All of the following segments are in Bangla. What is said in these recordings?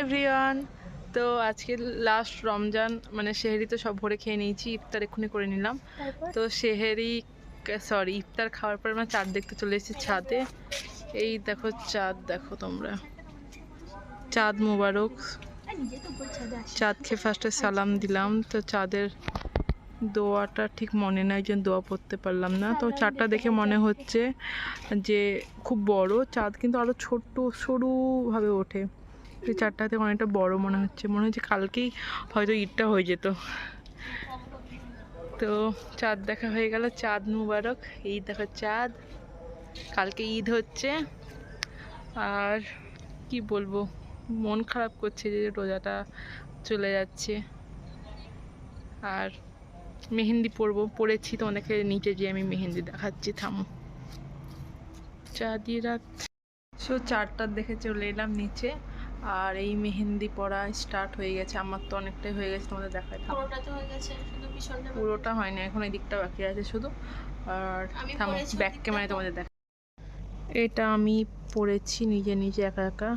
এভরিওয়ান। তো আজকে লাস্ট রমজান, মানে সেহেরি তো সব ভরে খেয়ে নিয়েছি, ইফতার এক্ষুনি করে নিলাম। তো ইফতার খাওয়ার পর আমরা চাঁদ দেখতে চলে এসেছি ছাদে। এই দেখো চাঁদ, দেখো তোমরা, চাঁদ মুবারক। চাঁদ খেয়ে ফার্স্টে সালাম দিলাম। তো চাঁদের দোয়াটা ঠিক মনে নাই, যে দোয়া পড়তে পারলাম না। তো চাঁদটা দেখে মনে হচ্ছে যে খুব বড়, চাঁদ কিন্তু আরও ছোট্ট সরুভাবে ওঠে। এই চাঁদটা থেকে অনেকটা বড় মনে হচ্ছে কালকেই হয়তো ঈদটা হয়ে যেত। তো চাঁদ দেখা হয়ে গেল, চাঁদ মুবারক। এই দেখো চাঁদ, কালকে ঈদ হচ্ছে। আর কি বলবো, মন খারাপ করছে যে রোজাটা চলে যাচ্ছে। আর মেহেন্দি পড়েছি, তোমাদেরকে নিচে যে আমি মেহেন্দি দেখাচ্ছি, থামো। চাঁদি রাত। চারটার দেখে চলে এলাম নিচে, আর এই মেহেন্দি পড়া স্টার্ট হয়ে গেছে। আমার তো অনেকটাই হয়ে গেছে, তোমাদের দেখাই। পুরোটা হয়নি এখন, এই দিকটা বাকি আছে শুধু। আর থামো, ব্যাক ক্যামেরায় তোমাদের দেখা। এটা আমি পড়েছি নিজে নিজে একা একা,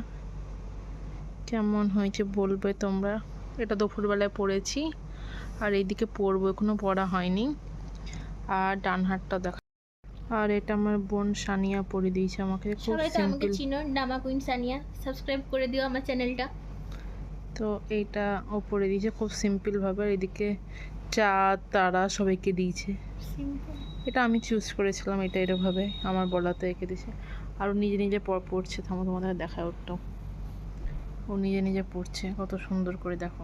কেমন হয়েছে বলবে তোমরা। এটা দুপুরবেলায় পড়েছি, আর এইদিকে পড়বো, এখনো পড়া হয়নি। আর ডান হাতটা দেখা। আর এটা আমার বোন সানিয়া পড়ে দিয়েছে আমাকে, খুব সিম্পল। চিনো ডামা কুইন সানিয়া, সাবস্ক্রাইব করে দিও আমার চ্যানেলটা। তো এইটা ও পড়ে দিয়েছে খুব সিম্পল ভাবে। আর এদিকে চাঁদ তারা সবাইকে দিয়েছে। এটা আমি চুজ করেছিলাম, এটা এরভাবে আমার বলাতে এঁকে দিয়েছে। আর ও নিজে নিজে পড়ছে, থামো তোমাদের দেখায় ওরটাও। ও নিজে নিজে পড়ছে কত সুন্দর করে, দেখো।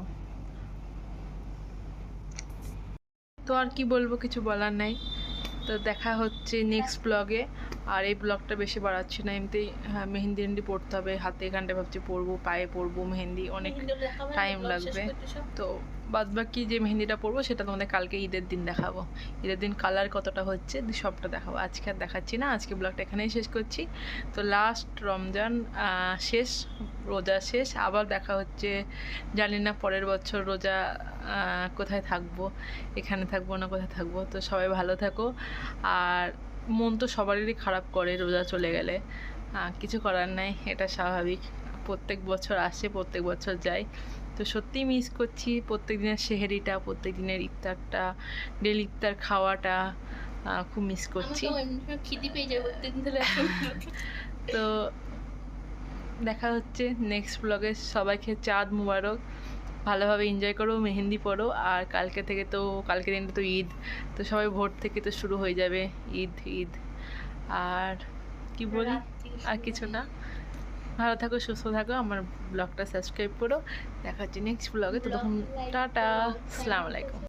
তো আর কি বলবো, কিছু বলার নাই। তো দেখা হচ্ছে নেক্সট ব্লগে। আর এই ব্লগটা বেশি বাড়াচ্ছি না, এমনিতেই মেহেন্দি পড়তে হবে হাতে। এখানটা ভাবছি পরবো, পায়ে পরবো মেহেন্দি, অনেক টাইম লাগবে। তো বাদবাকি যে মেহেন্দিটা পরবো সেটা তোমাদের কালকে ঈদের দিন দেখাবো। ঈদের দিন কালার কতটা হচ্ছে সবটা দেখাবো। আজকে আর দেখাচ্ছি না, আজকে ব্লগটা এখানেই শেষ করছি। তো লাস্ট রমজান শেষ, রোজা শেষ, আবার দেখা হচ্ছে। জানি না পরের বছর রোজা কোথায় থাকবো, এখানে থাকবো না কোথায় থাকবো। তো সবাই ভালো থাকো। আর মন তো সবারই খারাপ করে রোজা চলে গেলে, কিছু করার নাই, এটা স্বাভাবিক। প্রত্যেক বছর আসে, প্রত্যেক বছর যায়। তো সত্যিই মিস করছি প্রত্যেক দিনের সেহেরিটা, প্রত্যেক দিনের ইফতারটা, ডেলি ইফতার খাওয়াটা খুব মিস করছি। তো দেখা হচ্ছে নেক্সট ব্লগে। সবাইকে চাঁদ মুবারক, ভালোভাবে এনজয় করো, মেহেন্দি পরো। আর কালকে দিনটা তো ঈদ, তো সবাই ভোর থেকে তো শুরু হয়ে যাবে ঈদ ঈদ। আর কি বলি, আর কিছু না। ভালো থাকো, সুস্থ থাকো, আমার ব্লগটা সাবস্ক্রাইব করো। দেখা হচ্ছে নেক্সট ব্লগে। তো তখন টাটা, আসসালামু আলাইকুম।